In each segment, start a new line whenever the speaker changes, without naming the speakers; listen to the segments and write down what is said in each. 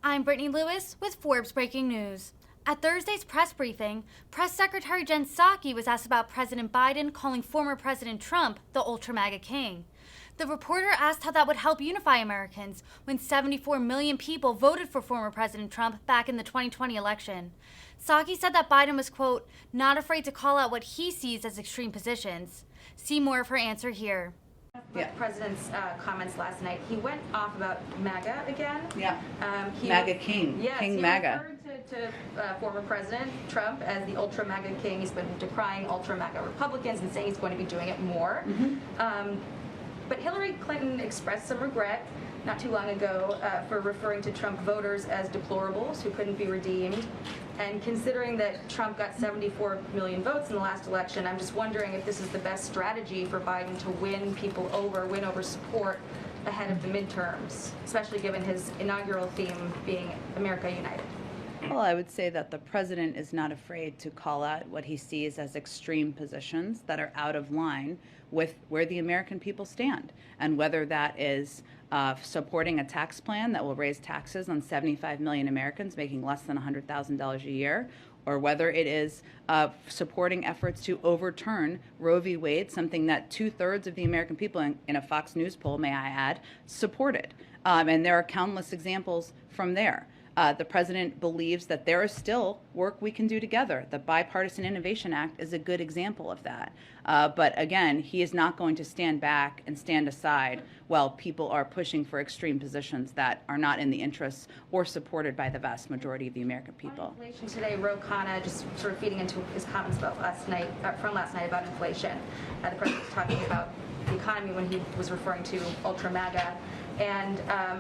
I'm Brittany Lewis with Forbes Breaking News. At Thursday's press briefing, Press Secretary Jen Psaki was asked about President Biden calling former President Trump the Ultra MAGA King. The reporter asked how that would help unify Americans when 74 million people voted for former President Trump back in the 2020 election. Psaki said that Biden was, quote, not afraid to call out what he sees as extreme positions. See more of her answer here.
The president's comments last night, he went off about MAGA again.
Yeah, MAGA King,
yes,
King
he
MAGA.
referred to former President Trump as the Ultra MAGA King. He's been decrying Ultra MAGA Republicans and saying he's going to be doing it more. But Hillary Clinton expressed some regret not too long ago for referring to Trump voters as deplorables who couldn't be redeemed. And considering that Trump got 74 million votes in the last election, I'm just wondering if this is the best strategy for Biden to win people over, win over support ahead of the midterms, especially given his inaugural theme being America United.
Well, I would say that the president is not afraid to call out what he sees as extreme positions that are out of line with where the American people stand, and whether that is supporting a tax plan that will raise taxes on 75 million Americans making less than $100,000 a year, or whether it is supporting efforts to overturn Roe v. Wade, something that 2/3 of the American people, in a Fox News poll, may I add, supported. And there are countless examples from there. The president believes that there is still work we can do together. The Bipartisan Innovation Act is a good example of that. But again, he is not going to stand back and stand aside while people are pushing for extreme positions that are not in the interests or supported by the vast majority of the American people.
On inflation today, Ro Khanna, just sort of feeding into his comments about from last night about inflation. The president was talking about the economy when he was referring to Ultra MAGA. And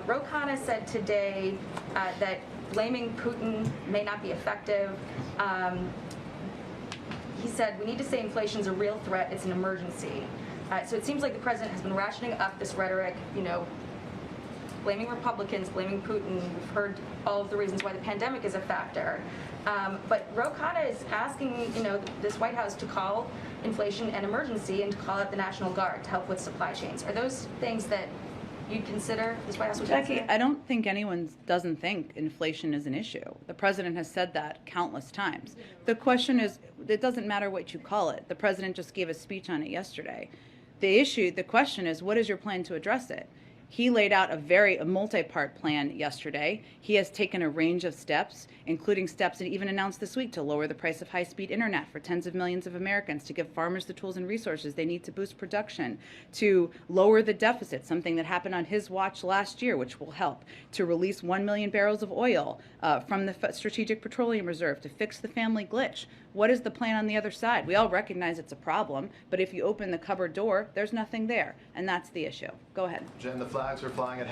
Ro Khanna said today that blaming Putin may not be effective. He said, we need to say inflation's a real threat, it's an emergency. So it seems like the president has been rationing up this rhetoric, blaming Republicans, blaming Putin. We've heard all of the reasons why the pandemic is a factor. But Ro Khanna is asking, this White House to call inflation an emergency and to call out the National Guard to help with supply chains. Are those things that you'd consider, this White House would consider?
Psaki, I don't think anyone doesn't think inflation is an issue. The president has said that countless times. The question is, it doesn't matter what you call it. The president just gave a speech on it yesterday. The question is, what is your plan to address it? He laid out a multi-part plan yesterday. He has taken a range of steps, including steps that even announced this week to lower the price of high-speed internet for tens of millions of Americans, to give farmers the tools and resources they need to boost production, to lower the deficit, something that happened on his watch last year, which will help, to release 1 million barrels of oil from the Strategic Petroleum Reserve, to fix the family glitch. What is the plan on the other side? We all recognize it's a problem, but if you open the cupboard door, there's nothing there, and that's the issue. Go ahead.
Jen, the flags are flying at